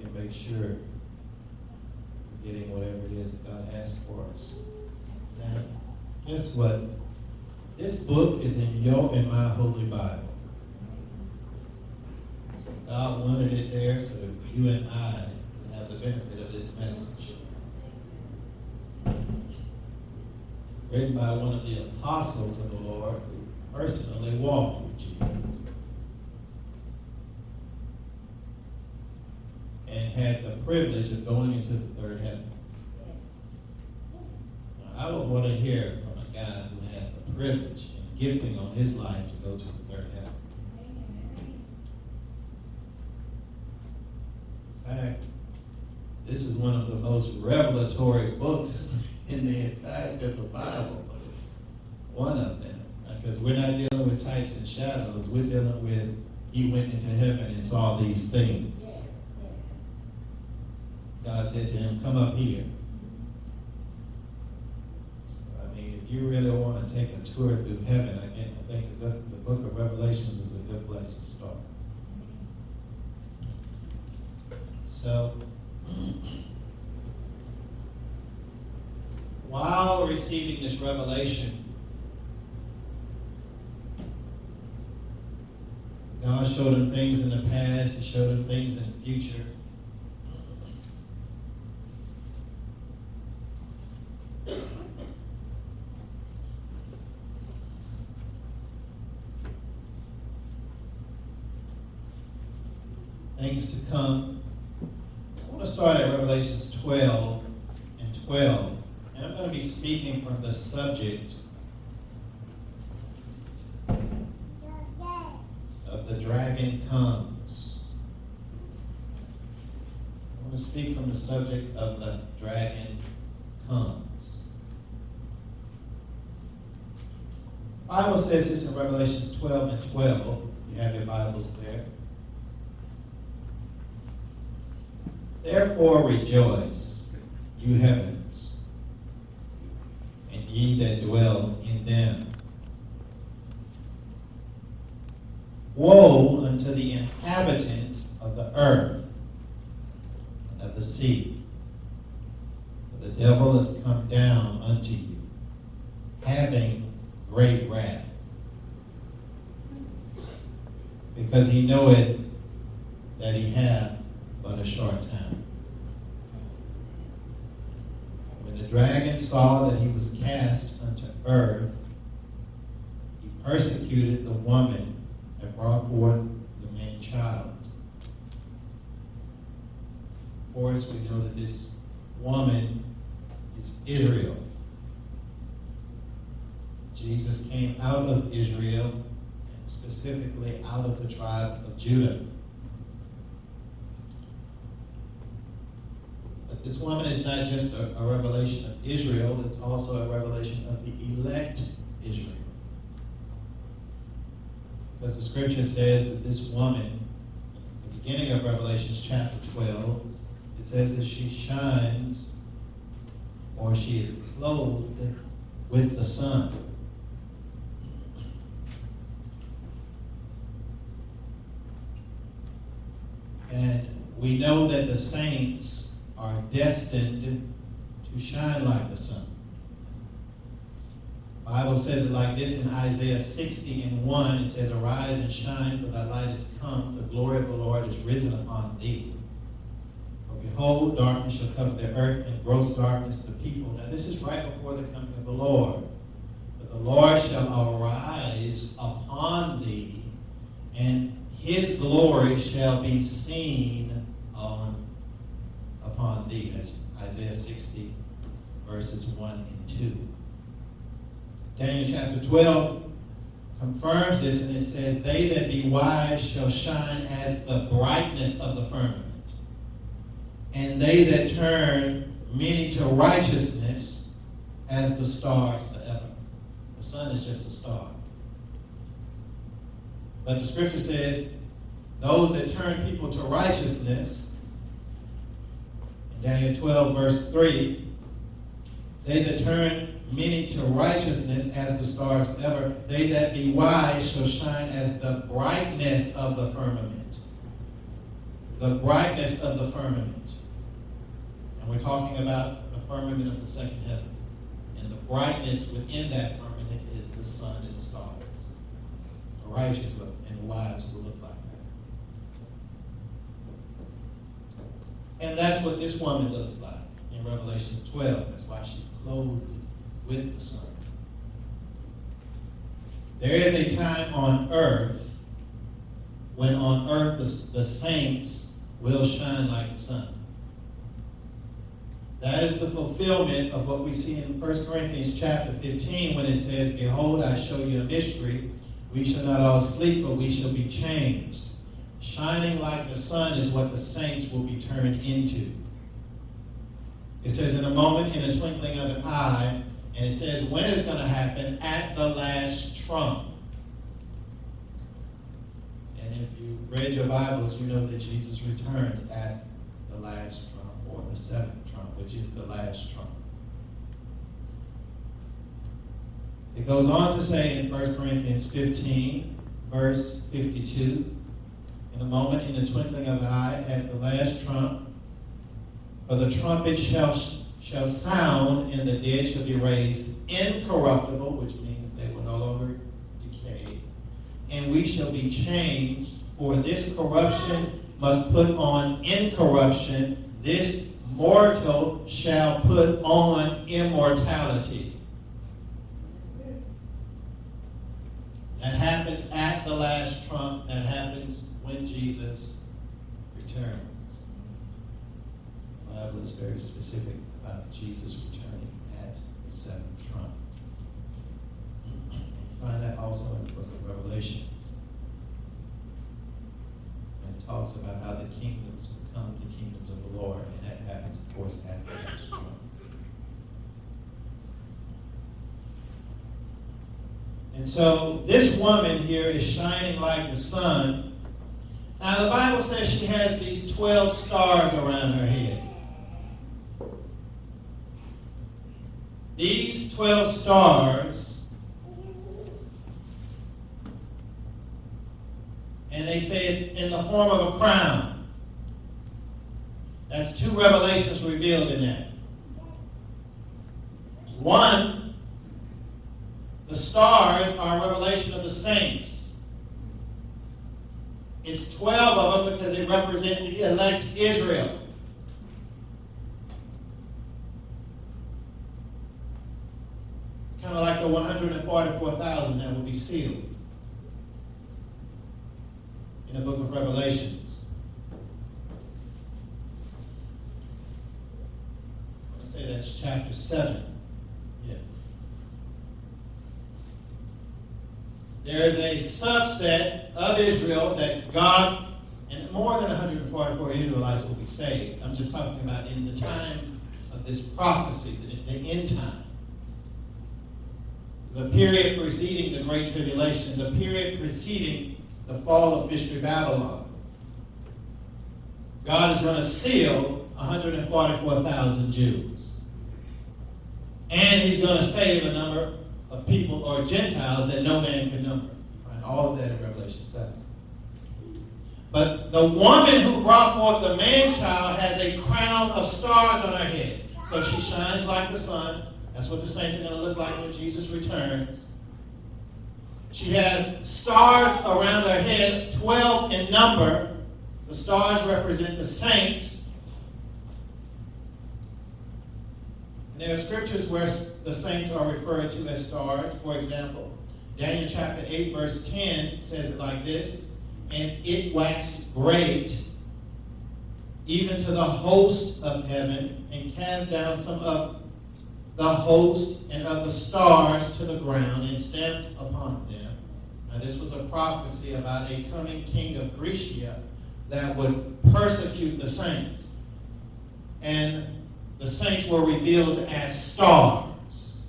can make sure we're getting whatever it is that God has for us. Now, guess what? This book is in your and my Holy Bible. So God wanted it there so that you and I can have the benefit of this message. Written by one of the apostles of the Lord who personally walked with Jesus and had the privilege of going into the third heaven. Now, I would want to hear from a guy who had the privilege and gifting on his life to go to the third heaven. In fact, this is one of the most revelatory books in the entirety of the Bible. One of them. Because we're not dealing with types and shadows. We're dealing with he went into heaven and saw these things. God said to him, come up here. So, I mean, if you really want to take a tour through heaven, I think the book of Revelations is a good place to start. So, while receiving this revelation, God showed him things in the past, he showed him things in the future. Things to come. I want to start at Revelations 12 and 12. And I'm going to be speaking from the subject of the dragon comes. I want to speak from the subject of the dragon comes. The Bible says this in Revelations 12 and 12. You have your Bibles there. Therefore rejoice, you heavens, and ye that dwell in them. Woe unto the inhabitants of the earth and of the sea, for the devil is come down unto you, having great wrath, because he knoweth that he hath but a short time. When the dragon saw that he was cast unto earth, he persecuted the woman that brought forth the man child. Of course, we know that this woman is Israel. Jesus came out of Israel, and specifically out of the tribe of Judah. But this woman is not just a revelation of Israel, it's also a revelation of the elect Israel. Because the scripture says that this woman, at the beginning of Revelation chapter 12, it says that she shines, or she is clothed with the sun. And we know that the saints are destined to shine like the sun. The Bible says it like this in Isaiah 60:1. It says, arise and shine, for thy light is come. The glory of the Lord is risen upon thee. For behold, darkness shall cover the earth, and gross darkness the people. Now this is right before the coming of the Lord. But the Lord shall arise upon thee, and his glory shall be seen upon thee. That's Isaiah 60, verses 1 and 2. Daniel chapter 12 confirms this, and it says, they that be wise shall shine as the brightness of the firmament, and they that turn many to righteousness as the stars forever. The sun is just a star. But the scripture says, those that turn people to righteousness, in Daniel 12, verse 3, they that turn many to righteousness as the stars forever, they that be wise shall shine as the brightness of the firmament. the brightness of the firmament. And we're talking about the firmament of the second heaven. And the brightness within that firmament is the sun and the stars. The righteous and the wise will look like that. And that's what this woman looks like in Revelation 12. That's why she's clothed with the sun. There is a time on earth when on earth the saints will shine like the sun. That is the fulfillment of what we see in 1 Corinthians chapter 15 when it says, "Behold, I show you a mystery. We shall not all sleep, but we shall be changed." Shining like the sun is what the saints will be turned into. It says, in a moment, in a twinkling of an eye, and it says when it's going to happen, at the last trump. And if you read your Bibles, you know that Jesus returns at the last trump, or the seventh trump, which is the last trump. It goes on to say in 1 Corinthians 15, verse 52, in a moment, in the twinkling of an eye, at the last trump, for the trumpet shall sound, and the dead shall be raised incorruptible, which means they will no longer decay, and we shall be changed, for this corruption must put on incorruption, this mortal shall put on immortality. That happens at the last trump. That happens when Jesus returns. The Bible is very specific about Jesus returning at the seventh trump. You find that also in the book of Revelations. And it talks about how the kingdoms become the kingdoms of the Lord, and that happens, of course, at the last trump. And so this woman here is shining like the sun. Now the Bible says she has these 12 stars around her head. These 12 stars, and they say it's in the form of a crown. That's two revelations revealed in that. One, the stars are a revelation of the saints. It's 12 of them because they represent the elect Israel. It's kind of like the 144,000 that will be sealed in the book of Revelations. I want to say that's chapter 7. There is a subset of Israel that God, and more than 144 Israelites will be saved. I'm just talking about in the time of this prophecy, the end time. The period preceding the Great Tribulation, the period preceding the fall of Mystery Babylon. God is going to seal 144,000 Jews. And he's going to save a number of people or Gentiles that no man can number. You find all of that in Revelation 7. But the woman who brought forth the man-child has a crown of stars on her head. So she shines like the sun. That's what the saints are going to look like when Jesus returns. She has stars around her head, 12 in number. The stars represent the saints. And there are scriptures where the saints are referred to as stars. For example, Daniel chapter 8, verse 10 says it like this, "And it waxed great, even to the host of heaven, and cast down some of the host and of the stars to the ground, and stamped upon them." Now this was a prophecy about a coming king of Grecia that would persecute the saints. And the saints were revealed as stars.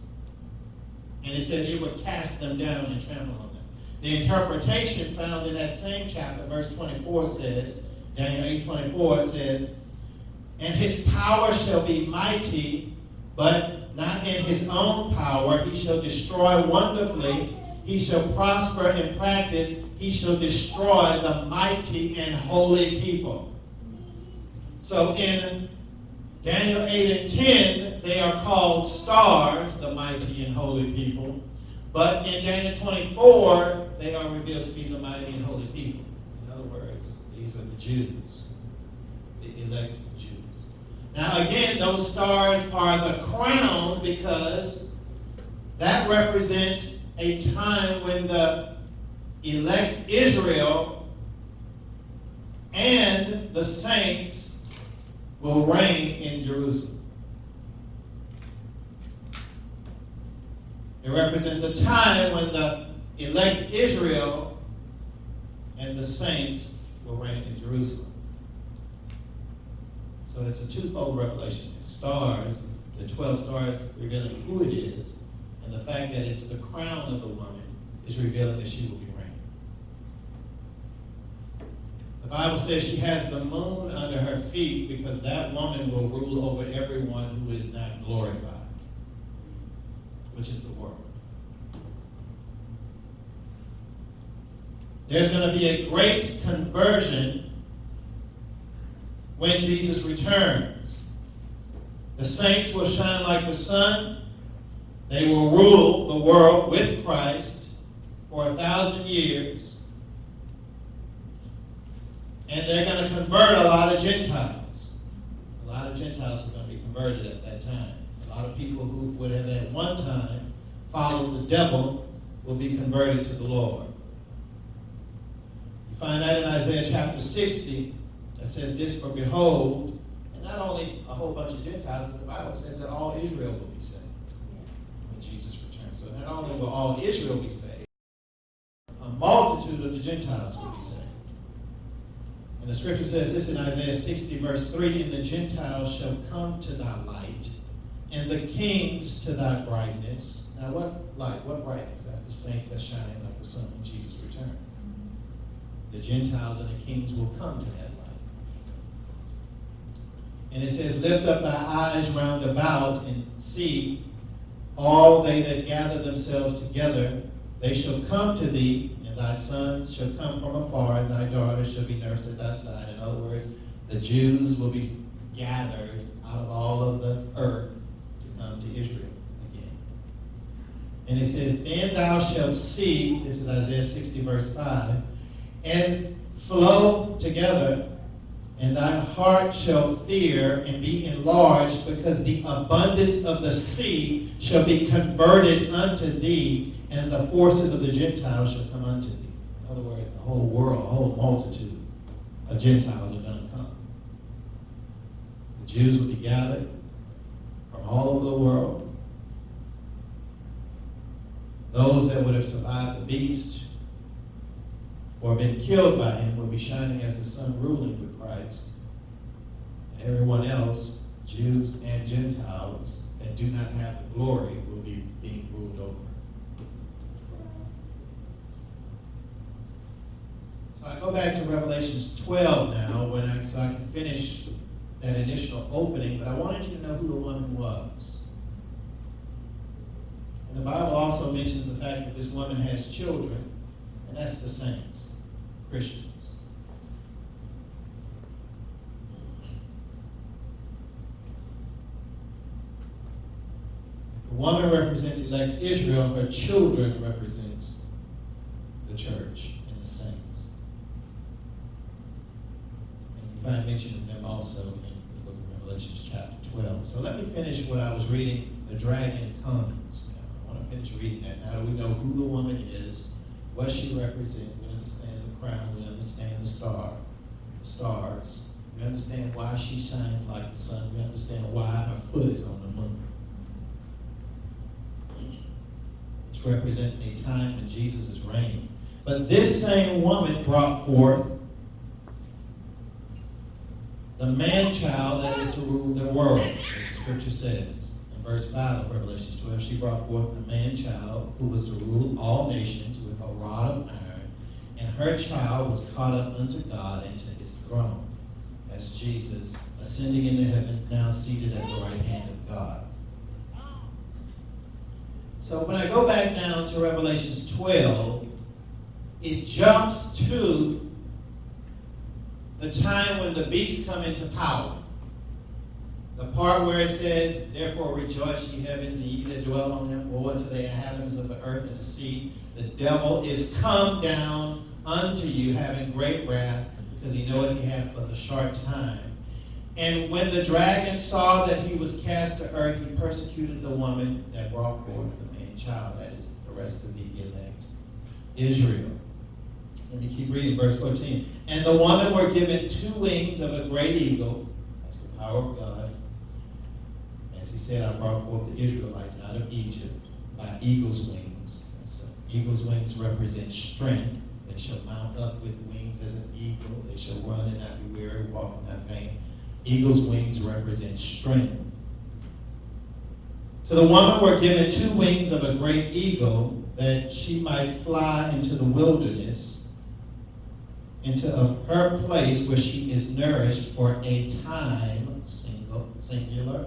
And it said it would cast them down and trample on them. The interpretation found in that same chapter, verse 24 says, Daniel 8:24 says, "And his power shall be mighty, but not in his own power. He shall destroy wonderfully. He shall prosper in practice. He shall destroy the mighty and holy people." So in Daniel 8 and 10, they are called stars, the mighty and holy people. But in Daniel 24, they are revealed to be the mighty and holy people. In other words, these are the Jews, the elected Jews. Now again, those stars are the crown because that represents a time when the elect Israel and the saints will reign in Jerusalem. It represents a time when the elect Israel and the saints will reign in Jerusalem. So it's a twofold revelation. Stars, the 12 stars revealing who it is, and the fact that it's the crown of the woman is revealing that she will be reigning. The Bible says she has the moon under her feet because that woman will rule over everyone who is not glorified, which is the world. There's going to be a great conversion when Jesus returns. The saints will shine like the sun. They will rule the world with Christ for 1,000 years. And they're going to convert a lot of Gentiles. A lot of Gentiles are going to be converted at that time. A lot of people who would have at one time followed the devil will be converted to the Lord. You find that in Isaiah chapter 60 that says this, for behold, and not only a whole bunch of Gentiles, but the Bible says that all Israel will be saved when Jesus returns. So not only will all Israel be saved, a multitude of the Gentiles will be saved. And the scripture says this in Isaiah 60 verse 3, and the Gentiles shall come to thy light, and the kings to thy brightness. Now what light? What brightness? That's the saints that shine like the sun when Jesus returns. The Gentiles and the kings will come to that light. And it says, lift up thy eyes round about and see all they that gather themselves together. They shall come to thee, and thy sons shall come from afar, and thy daughters shall be nursed at thy side. In other words, the Jews will be gathered out of all of the earth to come to Israel again. And it says, then thou shalt see, this is Isaiah 60 verse 5, and flow together, and thy heart shall fear and be enlarged, because the abundance of the sea shall be converted unto thee, and the forces of the Gentiles shall come unto thee. In other words, the whole world, a whole multitude of Gentiles are going to come. The Jews will be gathered from all over the world. Those that would have survived the beast or been killed by him will be shining as the sun, ruling with Christ. And everyone else, Jews and Gentiles, that do not have the glory will be being ruled over. So I go back to Revelations 12 now, so I can finish that initial opening, but I wanted you to know who the woman was. And the Bible also mentions the fact that this woman has children, and that's the saints, Christians. The woman represents elect Israel, her children represents the church and the saints. And you find mention of them also in the book of Revelation chapter 12. So let me finish what I was reading. The dragon comes. I want to finish reading that. Now that we know who the woman is, what she represents, we understand the crown, we understand the stars, we understand why she shines like the sun, we understand why her foot is on the moon. Which represents a time when Jesus is reigning. But this same woman brought forth the man-child that is to rule the world, as the scripture says. In verse 5 of Revelation 12, she brought forth the man-child who was to rule all nations with a rod of iron, and her child was caught up unto God and to his throne, as Jesus, ascending into heaven, now seated at the right hand of God. So when I go back now to Revelation 12, it jumps to the time when the beasts come into power. The part where it says, therefore rejoice, ye heavens, and ye that dwell on them, woe unto the inhabitants of the earth and the sea. The devil is come down unto you, having great wrath, because he knoweth he hath but a short time. And when the dragon saw that he was cast to earth, he persecuted the woman that brought forth the man child. That is the rest of the elect Israel. Let me keep reading, verse 14. And the woman were given 2 wings of a great eagle. That's the power of God. As he said, I brought forth the Israelites out of Egypt by eagle's wings. Eagle's wings represent strength. They shall mount up with wings as an eagle. They shall run and not be weary, walk and not faint. Eagle's wings represent strength. To the woman were given 2 wings of a great eagle, that she might fly into the wilderness, into her place where she is nourished for a time, singular,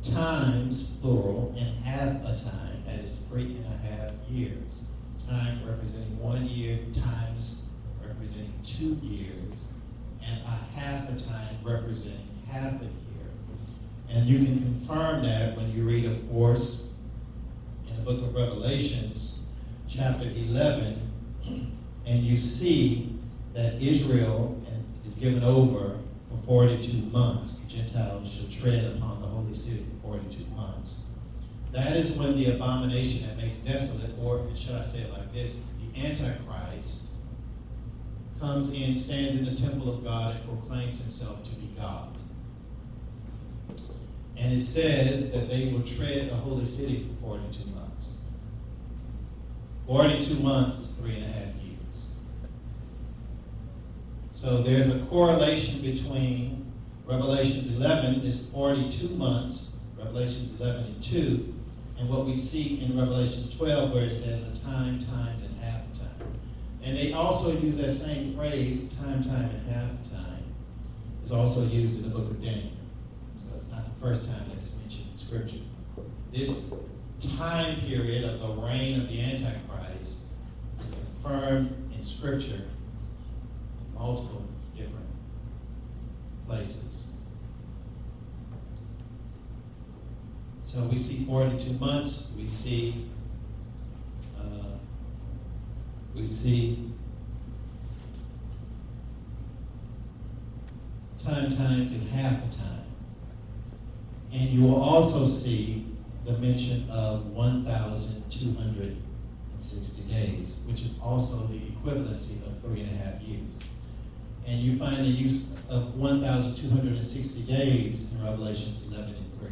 times, plural, and half a time, that is 3.5 years. Time representing 1 year, times representing 2 years, and a half a time representing half a year. And you can confirm that when you read, of course, in the book of Revelations, chapter 11, and you see that Israel is given over for 42 months. The Gentiles shall tread upon the holy city for 42 months. That is when the abomination that makes desolate, or should I say it like this, the Antichrist comes in, stands in the temple of God, and proclaims himself to be God. And it says that they will tread the holy city for 42 months. 42 months is 3.5 years. So there's a correlation between Revelations 11 is 42 months, Revelations 11 and 2, and what we see in Revelations 12 where it says a time, times, and half a time. And they also use that same phrase, time, and half a time. It's also used in the book of Daniel. So it's not the first time that it's mentioned in Scripture. This time period of the reign of the Antichrist is confirmed in Scripture in multiple different places. So we see 42 months, we see time, times, and half a time. And you will also see the mention of 1,260 days, which is also the equivalency of 3.5 years. And you find the use of 1,260 days in Revelations 11 and 3.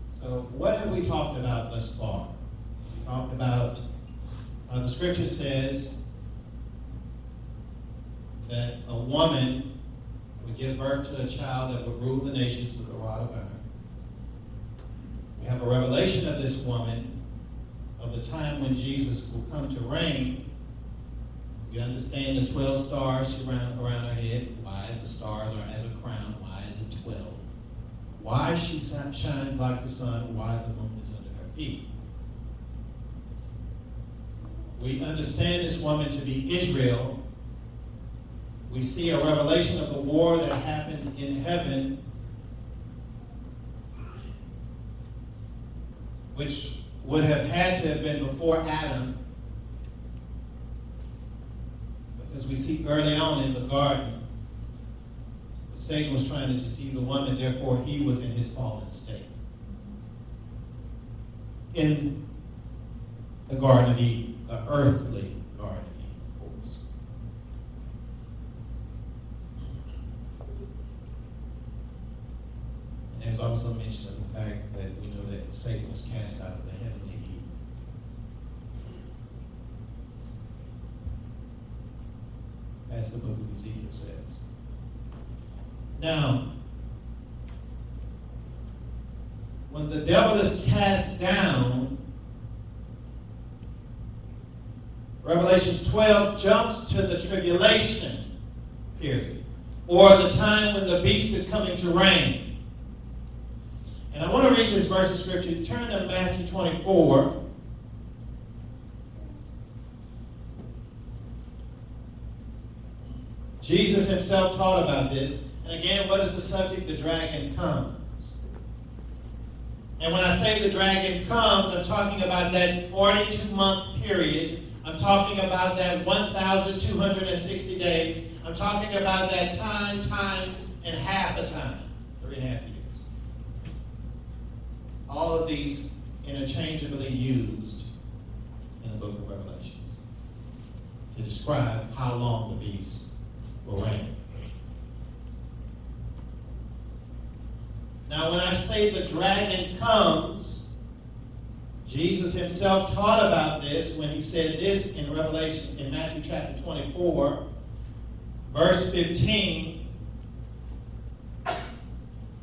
So what have we talked about thus far? We talked about the Scripture says that a woman would give birth to a child that would rule the nations with a rod of iron. We have a revelation of this woman, of the time when Jesus will come to reign. You understand the 12 stars around her head, why the stars are as a crown, why is it 12? Why she shines like the sun, why the moon is under her feet. We understand this woman to be Israel. We see a revelation of the war that happened in heaven, which would have had to have been before Adam, because we see early on in the garden, Satan was trying to deceive the woman, therefore he was in his fallen state. In the Garden of Eden, the earthly Garden of Eden, of course. And there's also mention of the fact that we know that Satan was cast out of the heavenly Eden. As the book of Ezekiel says. Now, when the devil is cast down, Revelations 12 jumps to the tribulation period, or the time when the beast is coming to reign. And I want to read this verse of Scripture. Turn to Matthew 24. Jesus himself taught about this. And again, what is the subject? The dragon comes. And when I say the dragon comes, I'm talking about that 42-month period. I'm talking about that 1,260 days. I'm talking about that time times and half a time, 3.5 years. All of these interchangeably used in the book of Revelations to describe how long the beast will reign. Now, when I say the dragon comes, Jesus himself taught about this when he said this in Revelation, in Matthew chapter 24, verse 15.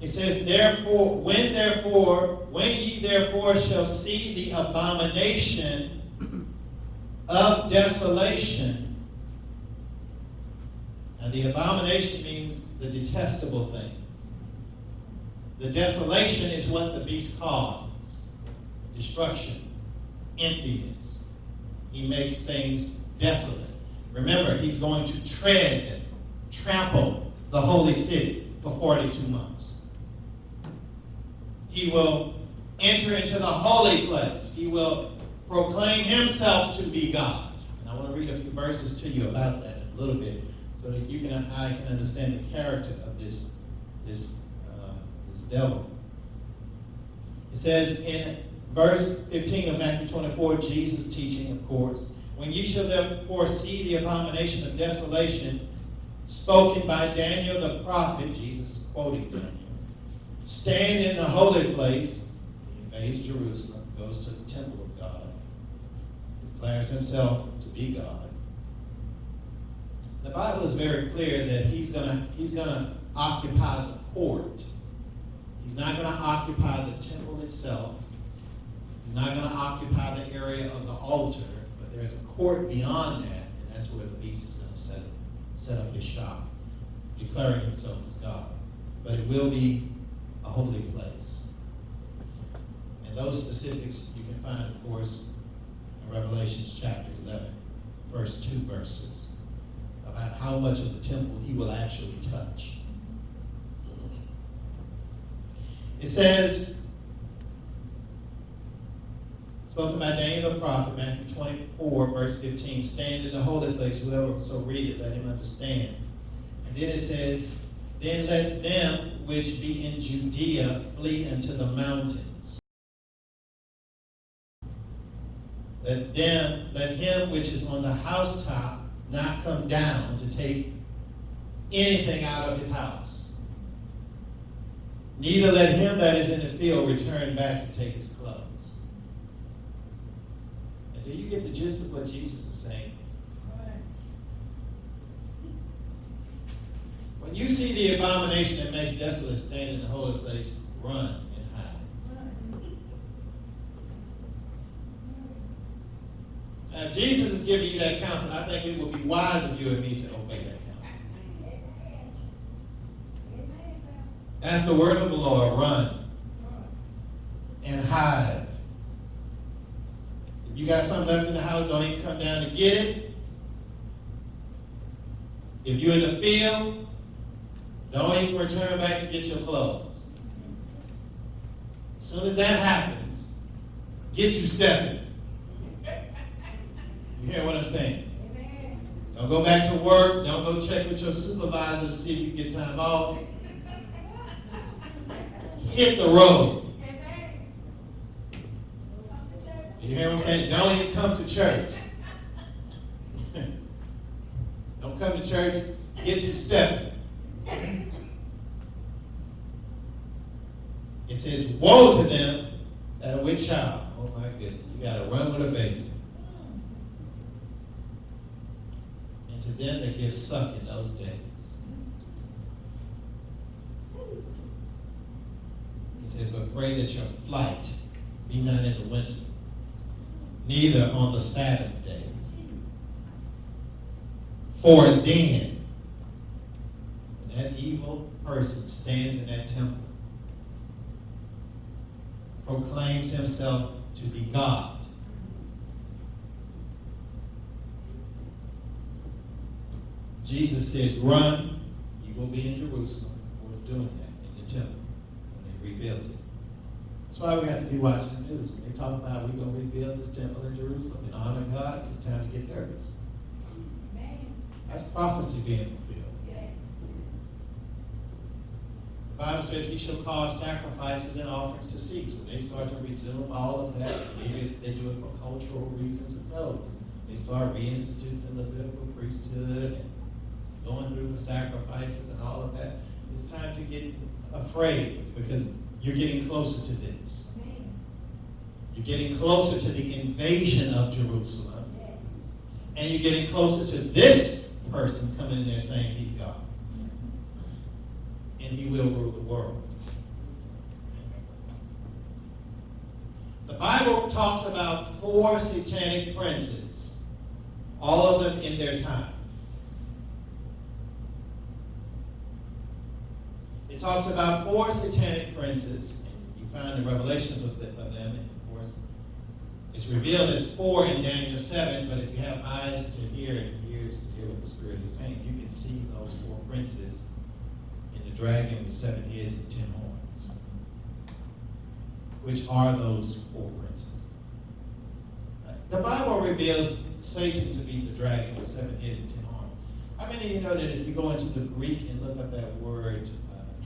It says, therefore, when ye therefore shall see the abomination of desolation. And the abomination means the detestable thing. The desolation is what the beast causes. Destruction, emptiness. He makes things desolate. Remember, he's going to trample the holy city for 42 months. He will enter into the holy place. He will proclaim himself to be God. And I want to read a few verses to you about that in a little bit so that you and I can understand the character of this devil. It says in verse 15 of Matthew 24, Jesus teaching, of course, when ye shall therefore see the abomination of desolation spoken by Daniel the prophet, Jesus is quoting Daniel, stand in the holy place, he invades Jerusalem, goes to the temple of God, declares himself to be God. The Bible is very clear that he's gonna occupy the court. He's not going to occupy the temple itself. He's not going to occupy the area of the altar, but there's a court beyond that, and that's where the beast is going to set up his shop, declaring himself as God. But it will be a holy place. And those specifics you can find, of course, in Revelation chapter 11, first 2 verses, about how much of the temple he will actually touch. It says, spoken by Daniel the prophet, Matthew 24, verse 15, stand in the holy place, whoever so read it, let him understand. And then it says, then let them which be in Judea flee into the mountains. Let him which is on the housetop not come down to take anything out of his house. Neither let him that is in the field return back to take his clothes. And do you get the gist of what Jesus is saying? When you see the abomination that makes desolate stand in the holy place, run and hide. Now, if Jesus is giving you that counsel, I think it would be wise of you and me to obey that. That's the word of the Lord. Run and hide. If you got something left in the house, don't even come down to get it. If you're in the field, don't even return back to get your clothes. As soon as that happens, get you stepping. You hear what I'm saying? Don't go back to work. Don't go check with your supervisor to see if you can get time off. Hit the road. You hear what I'm saying? Don't even come to church. Don't come to church. Get you stepping. It says, woe to them that are with child. Oh my goodness. You got to run with a baby. And to them that give suck in those days. He says, but pray that your flight be not in the winter, neither on the Sabbath day. For then, when that evil person stands in that temple, proclaims himself to be God, Jesus said, run, you will be in Jerusalem. Who was doing that in the temple when they rebuilt it. That's why we have to be watching the news. When they talk about we're going to rebuild this temple in Jerusalem and honor God, it's time to get nervous. That's prophecy being fulfilled. The Bible says he shall cause sacrifices and offerings to cease. When they start to resume all of that, maybe they do it for cultural reasons, who knows? They start reinstituting the Levitical priesthood and going through the sacrifices and all of that. It's time to get afraid because you're getting closer to this. You're getting closer to the invasion of Jerusalem. And you're getting closer to this person coming in there saying he's God. And he will rule the world. The Bible talks about 4 satanic princes, all of them in their time. It talks about 4 satanic princes, and you find the revelations of them, and of course, it's revealed as 4 in Daniel 7, but if you have eyes to hear and ears to hear what the Spirit is saying, you can see those 4 princes in the dragon with 7 heads and 10 horns. Which are those 4 princes? The Bible reveals Satan to be the dragon with 7 heads and 10 horns. How many of you know that if you go into the Greek and look up that word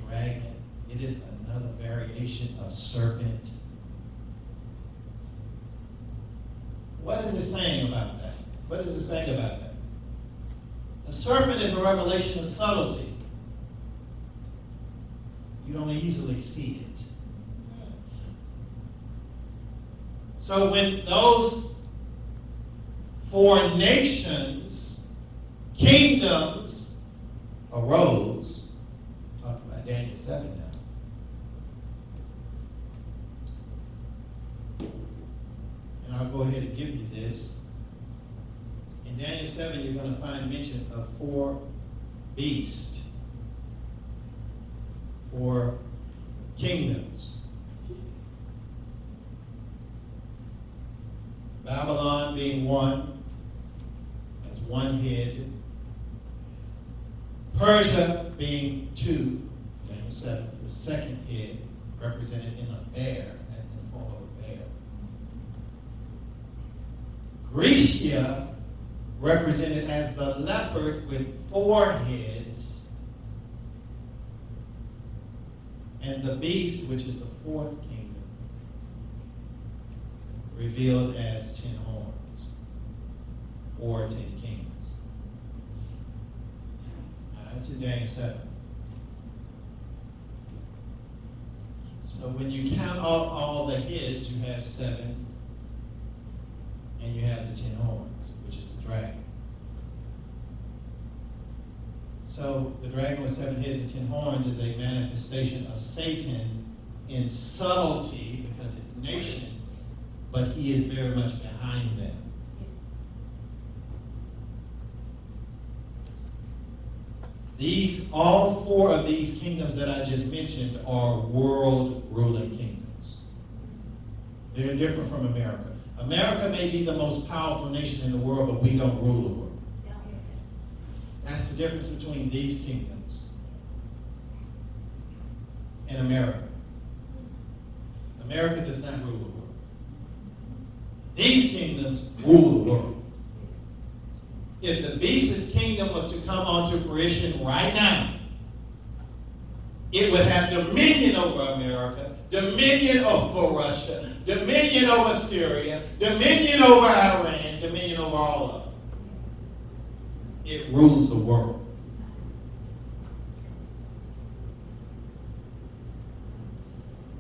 dragon, it is another variation of serpent? What is it saying about that? What is it saying about that? The serpent is a revelation of subtlety. You don't easily see it. So when those 4 nations, kingdoms arose, talking about Daniel 7 now. And I'll go ahead and give you this. In Daniel 7, you're going to find mention of 4 beasts, 4 kingdoms. Babylon being one, that's 1 head. Persia being 2, Daniel 7, the 2nd head, represented in a bear, in the form of a bear. Grecia, represented as the leopard with 4 heads. And the beast, which is the 4th kingdom, revealed as 10 horns, or 10 kings. Now, that's in Daniel 7. So when you count all the heads, you have 7, and you have the 10 horns, which is the dragon. So the dragon with 7 heads and 10 horns is a manifestation of Satan in subtlety, because it's nations, but he is very much behind them. All 4 of these kingdoms that I just mentioned are world ruling kingdoms. They're different from America. America may be the most powerful nation in the world, but we don't rule the world. That's the difference between these kingdoms and America. America does not rule the world. These kingdoms rule the world. If the beast's kingdom was to come onto fruition right now, it would have dominion over America, dominion over Russia, dominion over Syria, dominion over Iran, dominion over all of them. It rules the world.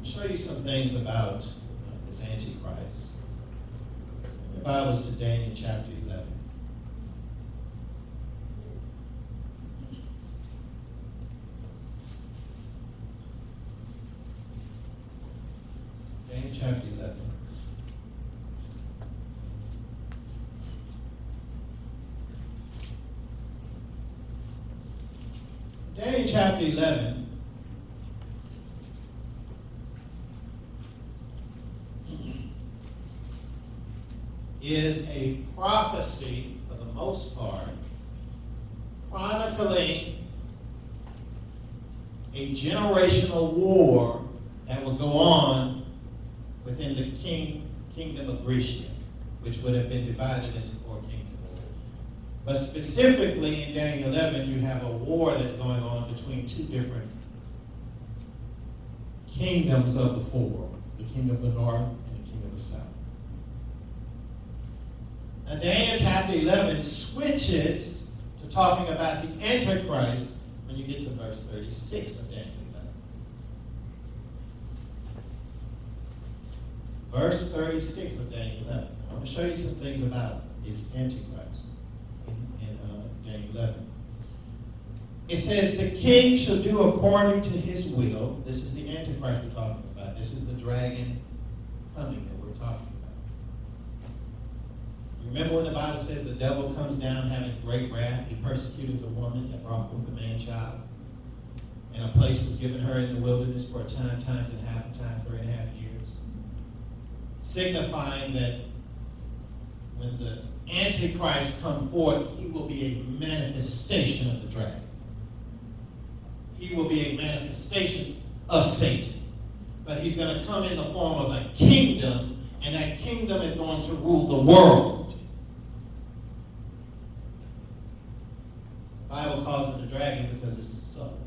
I'll show you some things about this Antichrist. The Bible's to Daniel chapter 11. Daniel chapter 11. Daniel chapter 11 is a prophecy, for the most part, chronicling a generational war that would go on within the kingdom of Grecia, which would have been divided into 4 kingdoms. But specifically in Daniel 11, you have a war that's going on between 2 different kingdoms of the 4, the kingdom of the north and the kingdom of the south. Now Daniel chapter 11 switches to talking about the Antichrist when you get to verse 36 of Daniel 11. Verse 36 of Daniel 11. I want to show you some things about this Antichrist in Daniel 11. It says, the king shall do according to his will. This is the Antichrist we're talking about. This is the dragon coming that we're talking about. Remember when the Bible says the devil comes down having great wrath? He persecuted the woman that brought forth the man-child. And a place was given her in the wilderness for a time, times and half a time, 3.5 years. Signifying that when the Antichrist come forth, he will be a manifestation of the dragon. He will be a manifestation of Satan. But he's going to come in the form of a kingdom, and that kingdom is going to rule the world. The Bible calls it a dragon because it's subtle.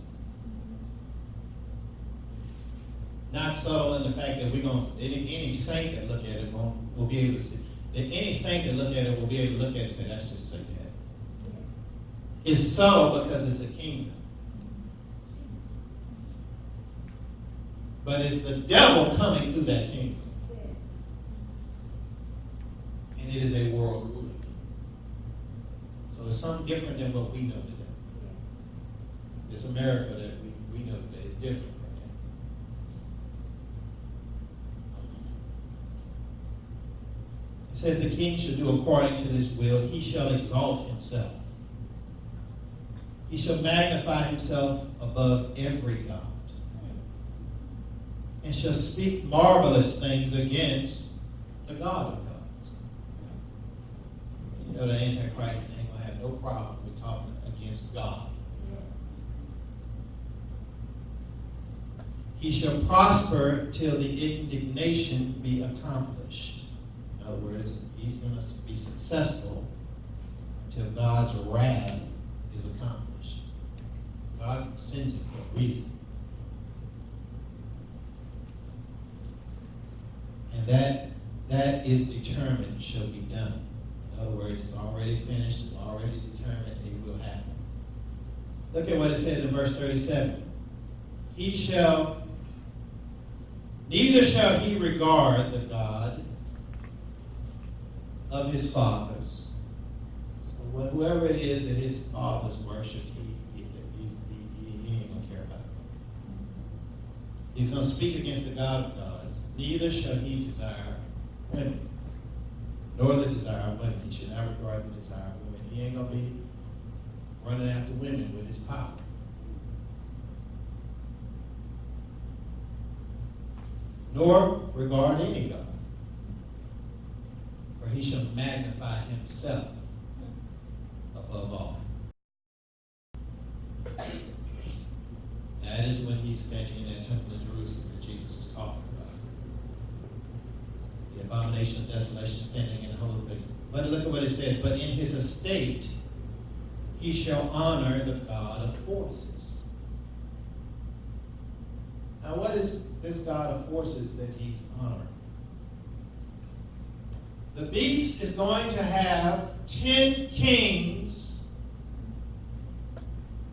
Not subtle in the fact that we're going to, any saint that look at it will be able to see. Any saint that look at it will be able to look at it and say, that's just Satan. It's subtle because it's a kingdom. But it's the devil coming through that kingdom. And it is a world ruling kingdom. So it's something different than what we know today. This America that we know today is different from that. It says the king shall do according to his will. He shall exalt himself. He shall magnify himself above every God, and shall speak marvelous things against the God of gods. You know the Antichrist ain't going to have no problem with talking against God. He shall prosper till the indignation be accomplished. In other words, he's going to be successful until God's wrath is accomplished. God sends him for a reason. And that is determined shall be done. In other words, it's already finished, it's already determined, it will happen. Look at what it says in verse 37. Neither shall he regard the God of his fathers. So whoever it is that his fathers worship, he ain't going to care about it. He's going to speak against the God of gods. Neither shall he desire women, nor the desire of women. He should not regard the desire of women. He ain't going to be running after women with his power. Nor regard any God, for he shall magnify himself above all. That is when he's standing in that temple in Jerusalem that Jesus was talking about. The abomination of desolation standing in the holy place. But look at what it says. But in his estate he shall honor the God of forces. Now what is this God of forces that he's honoring? The beast is going to have 10 kings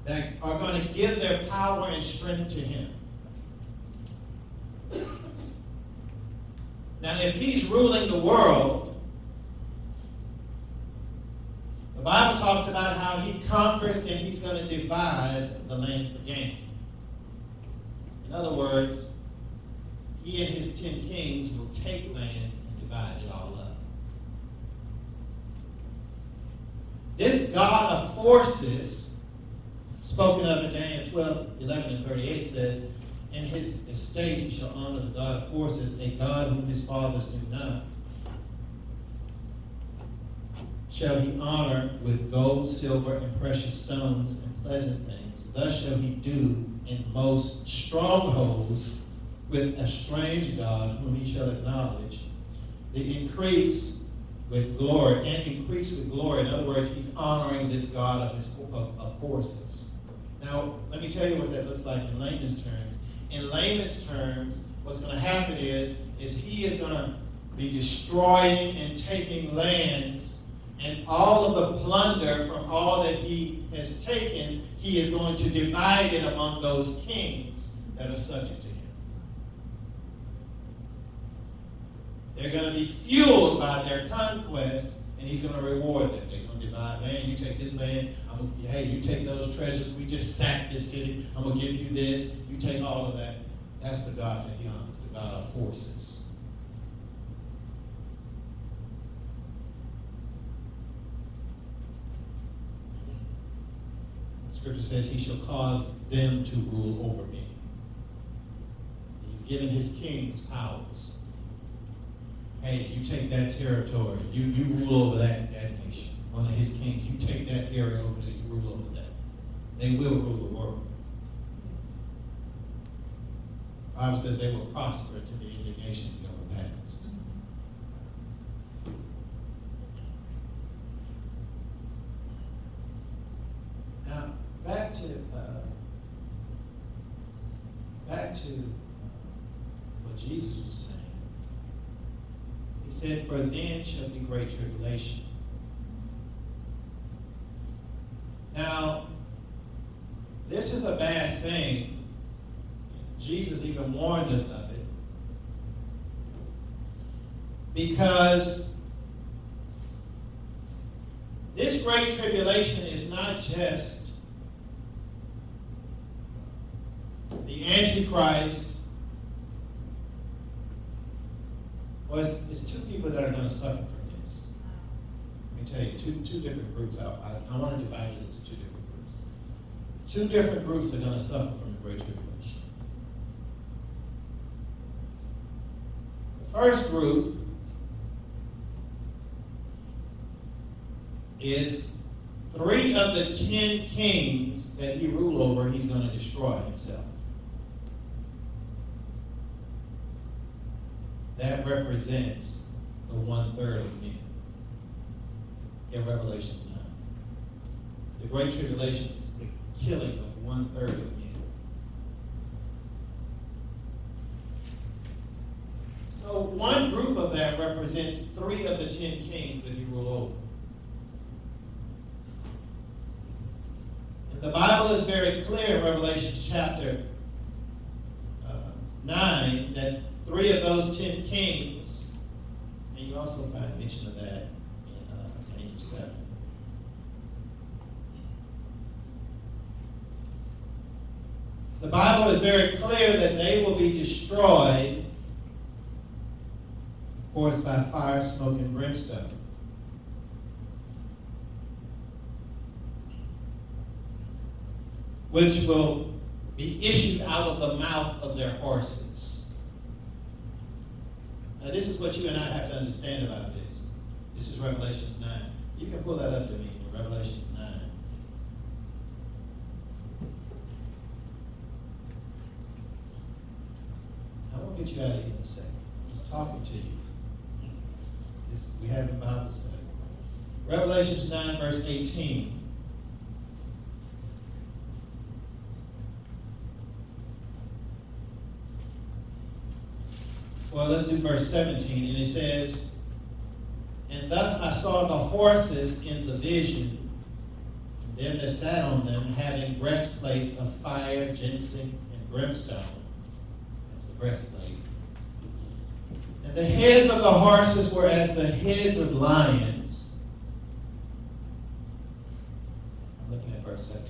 that are going to give their power and strength to him. Now, if he's ruling the world, the Bible talks about how he conquers and he's going to divide the land for gain. In other words, he and his 10 kings will take lands and divide it all up. This God of forces, spoken of in Daniel 12, 11, and 38, says, in his estate shall honor the God of forces, a God whom his fathers knew not. shall he honor with gold, silver, and precious stones, and pleasant things. Thus shall he do in most strongholds with a strange God, whom he shall acknowledge. The increase with glory, and increase with glory. In other words, he's honoring this God of forces. Now, let me tell you what that looks like in layman's terms. In layman's terms, what's going to happen is he is going to be destroying and taking lands, and all of the plunder from all that he has taken, he is going to divide it among those kings that are subject to him. They're going to be fueled by their conquest, and he's going to reward them. They're going to divide land. You take this land. Hey, you take those treasures. We just sacked this city. I'm going to give you this. You take all of that. That's the God that he honors, the God of forces. Scripture says he shall cause them to rule over me. He's given his kings powers. Hey, you take that territory. You rule over that nation. One of his kings. You take that area over there. You rule over that. They will rule the world. The Bible says they will prosper to the indignation of the past. Now, back to what Jesus was saying. He said, "For then shall be great tribulation." Now, this is a bad thing. Jesus even warned us of it. Because this great tribulation is not just the Antichrist. Well, it's two people that are going to suffer from this. Let me tell you, two different groups. I want to divide it into two different groups. Two different groups are going to suffer from the great tribulation. The first group is 3 of the 10 kings that he ruled over, he's going to destroy himself. That represents the 1/3 of men in Revelation 9. The Great Tribulation is the killing of 1/3 of men. So one group of that represents 3 of the 10 kings that he ruled over. And the Bible is very clear in Revelation chapter 9 that 3 of those 10 kings, and you also find mention of that in Daniel 7. The Bible is very clear that they will be destroyed, of course, by fire, smoke, and brimstone. Which will be issued out of the mouth of their horses. Now, this is what you and I have to understand about this. This is Revelation 9. You can pull that up to me in Revelation 9. I won't get you out of here in a second. I'm just talking to you. We have in Bible study. Revelation 9, verse 18. Well, let's do verse 17. And it says, "And thus I saw the horses in the vision, and them that sat on them, having breastplates of fire, ginseng, and brimstone." That's the breastplate. "And the heads of the horses were as the heads of lions." I'm looking at verse 17.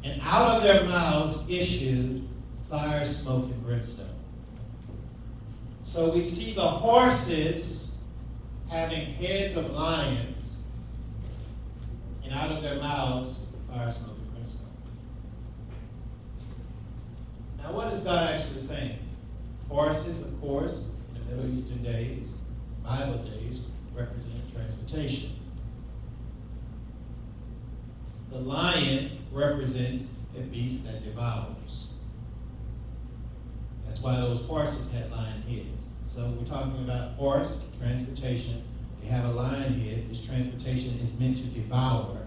"And out of their mouths issued fire, smoke, and brimstone." So we see the horses having heads of lions, and out of their mouths, fire, smoke, and brimstone. Now, what is God actually saying? Horses, of course, in the Middle Eastern days, Bible days, represent transportation. The lion represents a beast that devours. That's why those horses had lion heads. So we're talking about horse, transportation. They have a lion head. This transportation is meant to devour.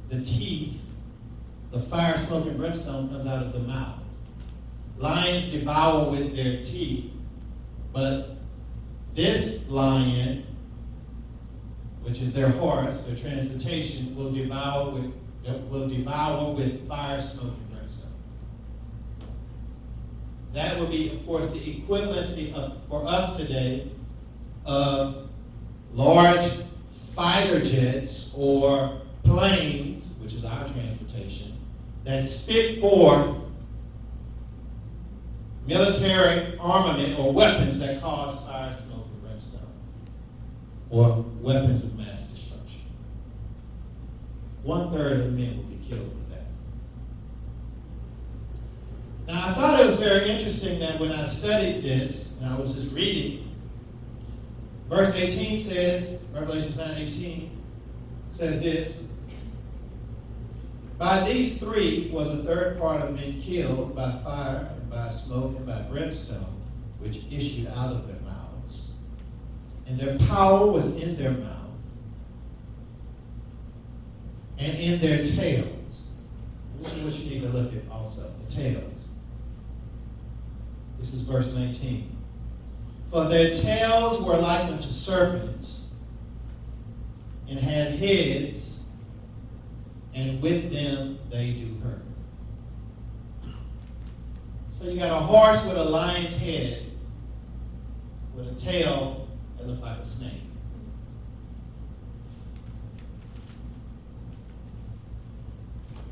The teeth, the fire, smoke, and brimstone comes out of the mouth. Lions devour with their teeth, but this lion, which is their horse, their transportation, will devour with fire, smoke, and brimstone. That would be, of course, the equivalency for us today of large fighter jets or planes, which is our transportation, that spit forth military armament or weapons that cause fire, smoke, and brimstone, or weapons of mass destruction. 1/3 of men will be killed with that. Now, I thought it was very interesting that when I studied this, and I was just reading, verse 18 says, Revelation 9:18 says this: by these three was a third part of men killed by fire, and by smoke, and by brimstone, which issued out of their mouths. And their power was in their mouth and in their tails. This is what you need to look at also, the tails. This is verse 19. For their tails were like unto serpents, and had heads, and with them they do hurt. So you got a horse with a lion's head, with a tail that looked like a snake.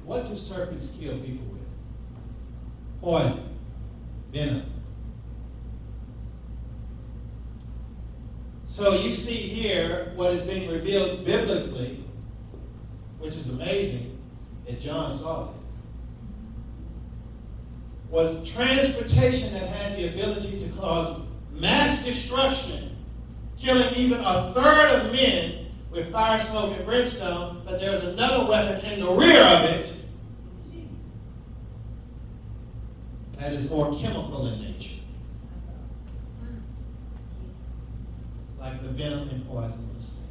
What do serpents kill people with? Poison, venom. So you see here what is being revealed biblically, which is amazing, that John saw this, was transportation that had the ability to cause mass destruction, killing even a third of men with fire, smoke, and brimstone, but there's another weapon in the rear of it that is more chemical in nature. Like the venom and poison of the snake.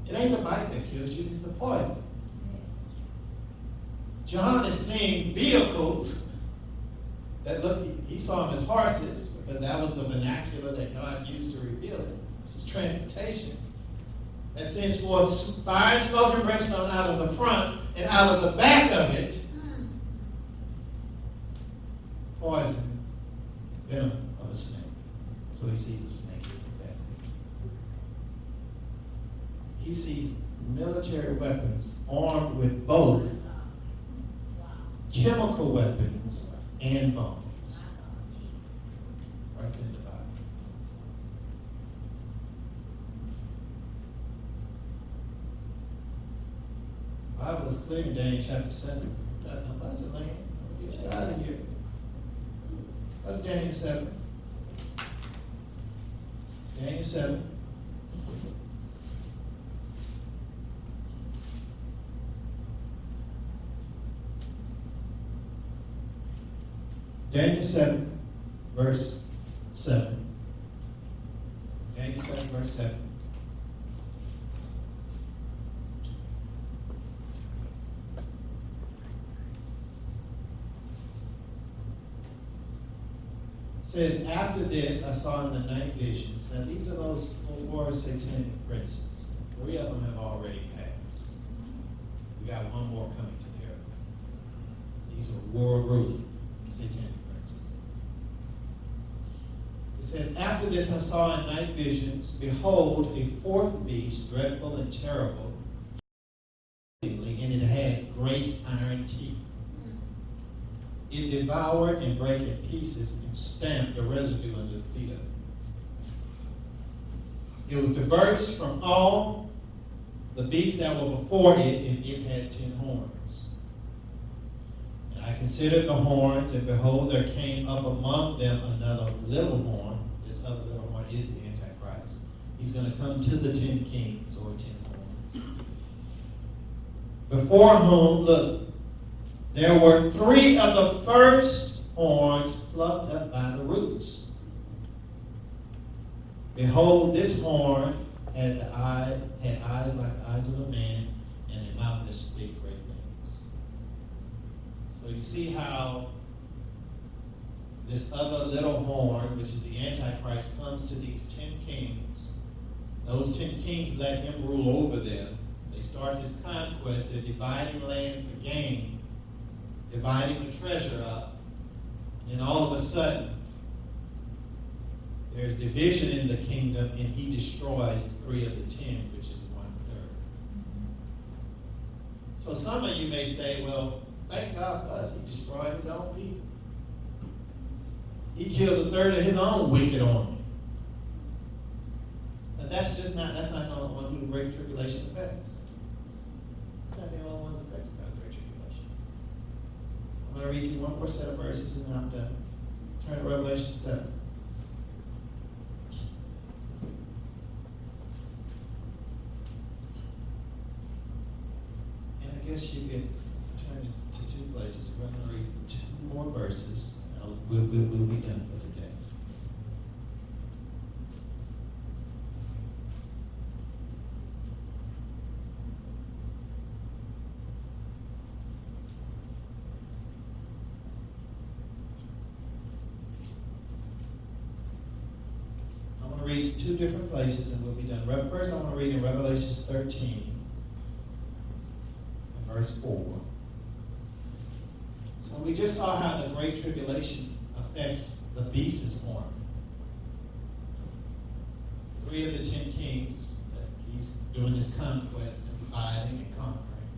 It ain't the bite that kills you, it's the poison. John is seeing vehicles that look, he saw them as horses, because that was the vernacular that God used to reveal it. This is transportation that sends forth fire, smoke, and brimstone out of the front, and out of the back of it, poison, venom of a snake. So he sees a snake in the back. He sees military weapons armed with both chemical weapons and bombs. Right in the Bible. The Bible is clear in Daniel chapter 7. I'm about to land. I'll get you out of here. Go to Daniel 7. Daniel 7. Daniel 7, verse 7. Daniel 7, verse 7. Says, after this I saw in the night visions. Now these are those four satanic princes. 3 of them have already passed. We got one more coming to the earth. These are world ruling satanic princes. It says, after this I saw in night visions, behold, a fourth beast, dreadful and terrible, and it had great iron teeth. It devoured and brake in pieces and stamped the residue under the feet of it. It was diverse from all the beasts that were before it, and it had 10 horns. And I considered the horns, and behold, there came up among them another little horn. This other little horn is the Antichrist. He's going to come to the 10 kings or 10 horns. Before whom, look, there were 3 of the first horns plucked up by the roots. Behold, this horn had eyes like the eyes of a man, and a mouth that spake great things. So you see how this other little horn, which is the Antichrist, comes to these 10 kings. Those 10 kings let him rule over them. They start this conquest. They're dividing land for gain, dividing the treasure up. And all of a sudden, there's division in the kingdom, and he destroys 3 of the 10, which is 1/3. So some of you may say, well, thank God for us. He destroyed his own people. He killed 1/3 of his own wicked army. But that's not the one who the Great Tribulation affects. It's not the only ones affected by the Great Tribulation. I'm going to read you one more set of verses and then I'm done. Turn to Revelation 7. And I guess you could turn it to 2 places. We're going to read 2 more verses. We'll be done for the day. I'm going to read 2 different places and we'll be done. First, I want to read in Revelation 13, and verse 4. So we just saw how the Great Tribulation affects the beast's horn. 3 of the 10 kings, he's doing this conquest and dividing and conquering.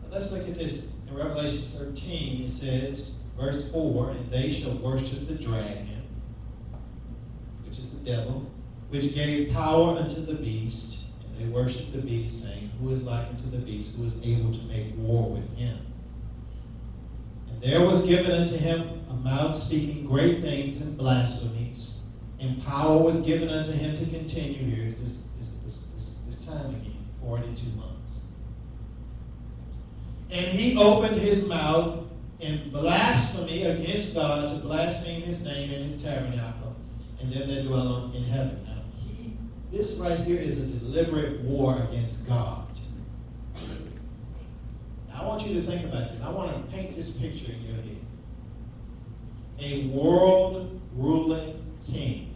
But let's look at this in Revelation 13. It says, verse 4, and they shall worship the dragon, which is the devil, which gave power unto the beast. They worship the beast, saying, who is like unto the beast, who is able to make war with him? And there was given unto him a mouth speaking great things and blasphemies, and power was given unto him to continue. Here's this time again, 42 months. And he opened his mouth in blasphemy against God, to blaspheme his name and his tabernacle, and them that dwell in heaven. This right here is a deliberate war against God. Now, I want you to think about this. I want to paint this picture in your head. A world-ruling king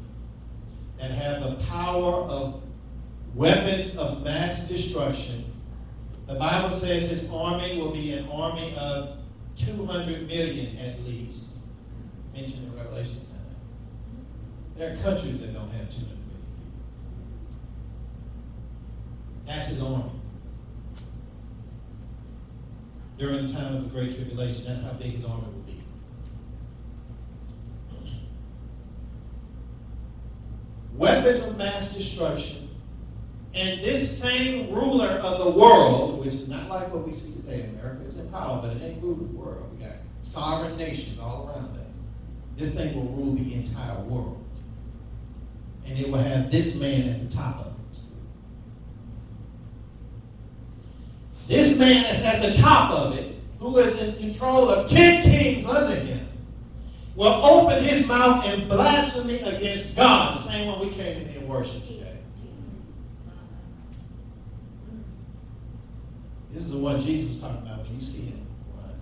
that have the power of weapons of mass destruction. The Bible says his army will be an army of 200 million at least, mentioned in Revelation 9. There are countries that don't have 200 million. That's his army. During the time of the Great Tribulation, that's how big his army will be. Weapons of mass destruction. And this same ruler of the world, which is not like what we see today. America is in power, but it ain't ruling the world. We got sovereign nations all around us. This thing will rule the entire world. And it will have this man at the top of it. This man that's at the top of it, who is in control of 10 kings under him, will open his mouth in blasphemy against God, the same one we came in here and worshiped today. This is the one Jesus was talking about when you see him. Run.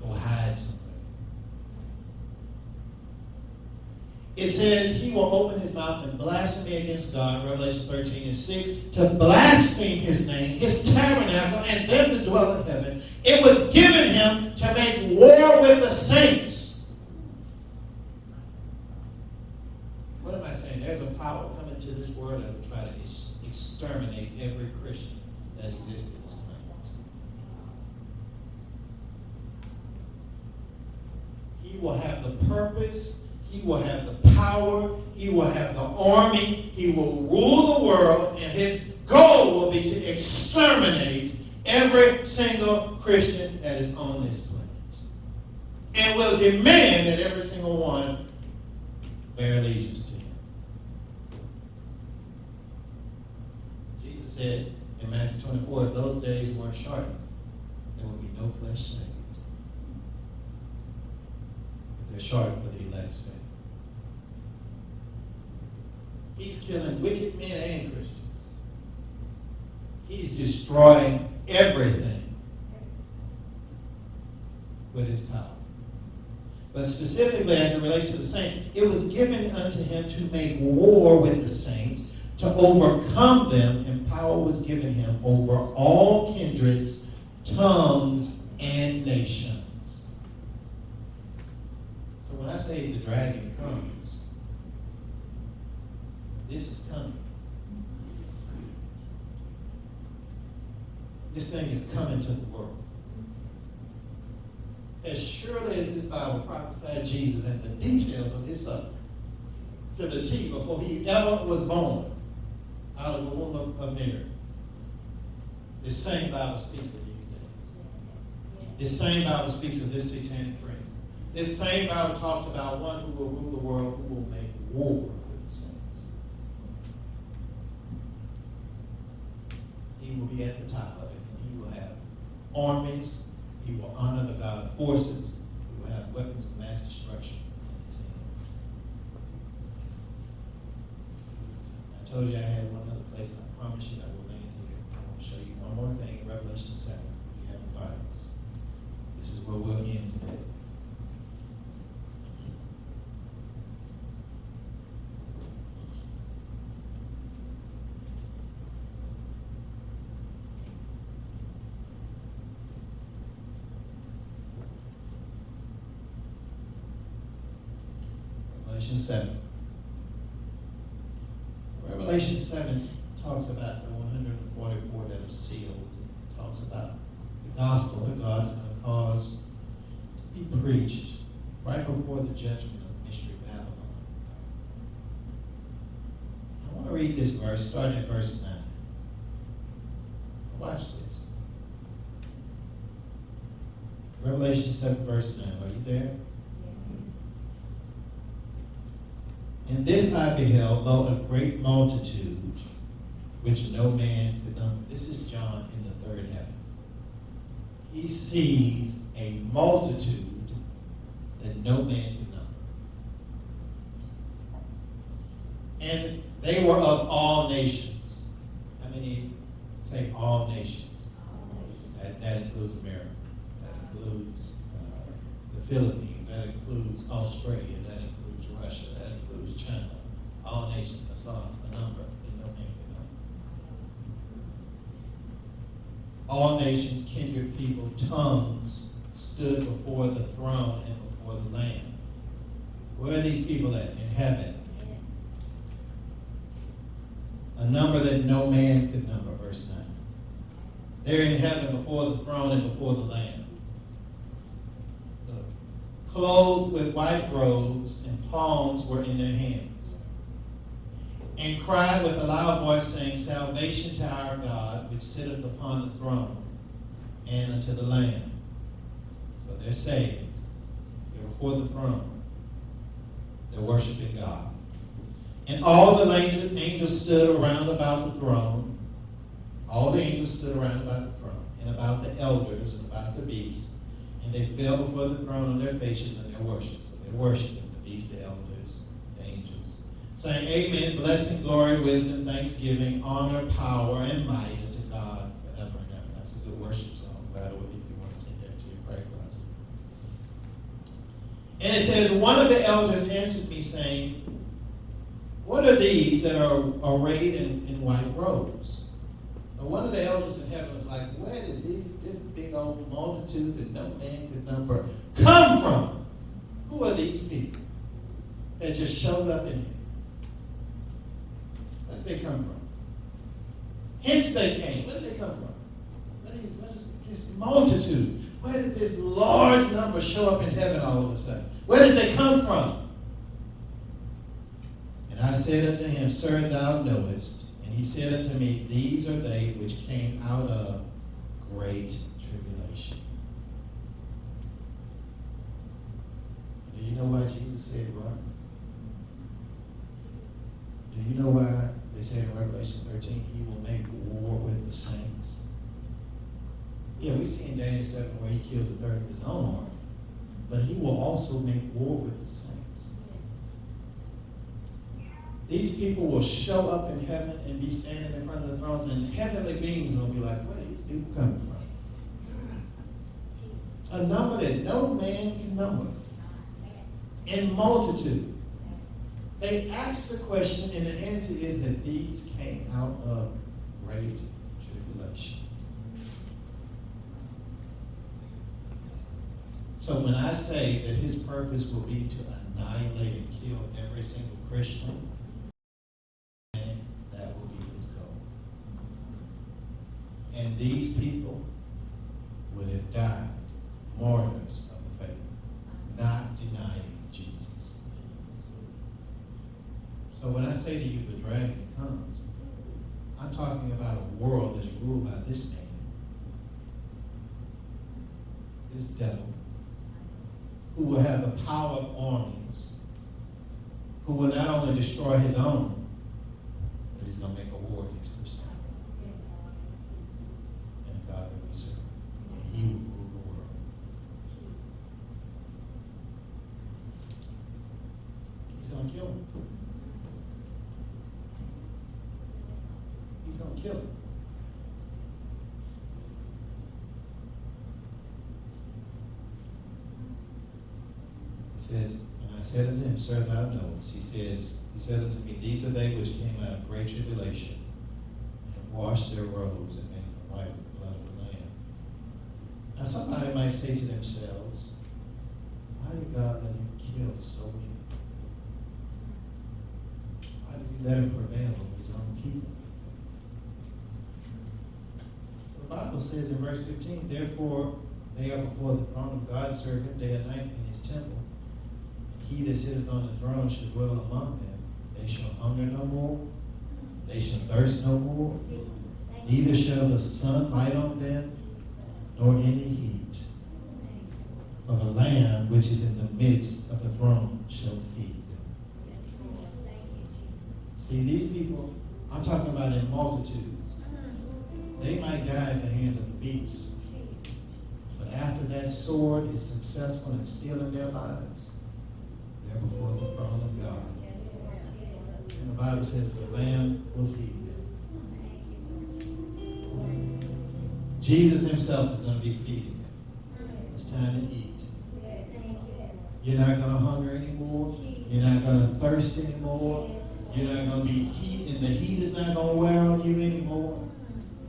Go hide somewhere. It says he will open his mouth in blasphemy against God, Revelation 13 and 6, to blaspheme his name, his tabernacle, and them that dwell in heaven. It was given him to make war with the saints. What am I saying? There's a power coming to this world that will try to exterminate every Christian that exists in this planet. He will have the purpose. He will have the power. He will have the army. He will rule the world, and his goal will be to exterminate every single Christian that is on this planet. And will demand that every single one bear allegiance to him. Jesus said in Matthew 24, if those days weren't shortened, there will be no flesh saved. But they're shortened for the elect's sake. He's killing wicked men and Christians. He's destroying everything with his power. But specifically as it relates to the saints, it was given unto him to make war with the saints, to overcome them, and power was given him over all kindreds, tongues, and nations. So when I say the dragon comes, this is coming. This thing is coming to the world. As surely as this Bible prophesied Jesus and the details of his suffering to the T before he ever was born out of the womb of Mary, this same Bible speaks of these days. This same Bible speaks of this satanic prince. This same Bible talks about one who will rule the world, who will make war with the saints. He will be at the top of it, and he will have armies. He will honor the God of forces. He will have weapons of mass destruction in his hand. I told you I had one other place, and I promise you I will land here. I want to show you one more thing in Revelation 7. If you have the Bibles. This is where we'll end today. Revelation 7. Revelation 7 talks about the 144 that are sealed. It talks about the gospel that God is going to cause to be preached right before the judgment of Mystery Babylon. I want to read this verse, starting at verse 9. Watch this. Revelation 7, verse 9. Are you there? And this I beheld, lo, a great multitude, which no man could number. This is John in the third heaven. He sees a multitude that no man could number. And they were of all nations. How many say all nations? That includes America. That includes the Philippines. That includes Australia. That includes Russia. That includes China. All nations. I saw a number that no man can number. All nations, kindred people, tongues stood before the throne and before the Lamb. Where are these people at? In heaven. Yes. A number that no man could number, verse 9. They're in heaven before the throne and before the Lamb. Clothed with white robes, and palms were in their hands, and cried with a loud voice, saying, Salvation to our God, which sitteth upon the throne, and unto the Lamb. So they're saved. They're before the throne. They're worshiping God. And all the angels stood around about the throne. All the angels stood around about the throne, and about the elders, and about the beast. And they fell before the throne on their faces and their worship. So they're worshiping the beast, the elders, the angels, saying, Amen, blessing, glory, wisdom, thanksgiving, honor, power, and might unto God forever and ever. That's a good worship song, by the way, if you want to take that to your prayer closet. And it says, one of the elders answered me, saying, What are these that are arrayed in white robes? But one of the elders in heaven was like, where did this big old multitude that no man could number come from? Who are these people that just showed up in here? Where did they come from? Hence they came. Where did they come from? What is this multitude? Where did this large number show up in heaven all of a sudden? Where did they come from? And I said unto him, Sir, thou knowest. And he said unto me, these are they which came out of great tribulation. Do you know why Jesus said run? Do you know why they say in Revelation 13, he will make war with the saints? Yeah, we see in Daniel 7 where he kills a third of his own army. But he will also make war with the saints. These people will show up in heaven and be standing in front of the thrones, and heavenly beings will be like, where are these people coming from? A number that no man can number. In multitude. They asked the question, and the answer is that these came out of great tribulation. So when I say that his purpose will be to annihilate and kill every single Christian, that will be his goal. And these people would have died martyrs of the faith, not denying Jesus. So when I say to you the dragon comes, I'm talking about a world that's ruled by this man, this devil, who will have the power of armies, who will not only destroy his own, but he's going to make a war against Christianity. And God that we serve. And he will rule the world. He's going to kill him. He's going to kill him. Says, and I said unto him, Sir, thou knowest. He said unto me, these are they which came out of great tribulation, and washed their robes, and made them white with the blood of the Lamb. Now somebody might say to themselves, why did God let him kill so many? Why did he let him prevail over his own people? The Bible says in verse 15, therefore they are before the throne of God, serve him day and night in his temple. He that sitteth on the throne shall dwell among them. They shall hunger no more. They shall thirst no more. Neither shall the sun light on them, nor any heat. For the Lamb which is in the midst of the throne shall feed them. See, these people, I'm talking about in multitudes. They might die at the hand of the beast. But after that sword is successful in stealing their lives, they're before the throne of God. And the Bible says the Lamb will feed them. Jesus himself is going to be feeding them. It's time to eat. You're not going to hunger anymore. You're not going to thirst anymore. You're not going to be heat, and the heat is not going to wear on you anymore.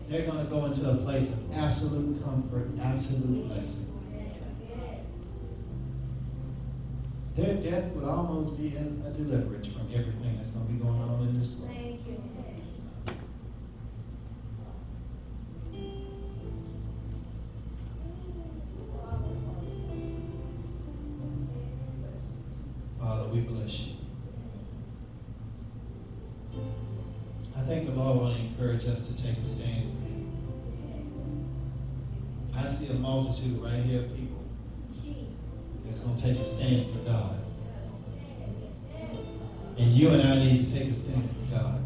They're going to go into a place of absolute comfort, absolute blessing. Their death would almost be as a deliverance from everything that's going to be going on in this world. Thank you. Father, we bless you. I think the Lord will encourage us to take a stand for you. I see a multitude right here of people that's going to take a stand for God. And you and I need to take a stand for God.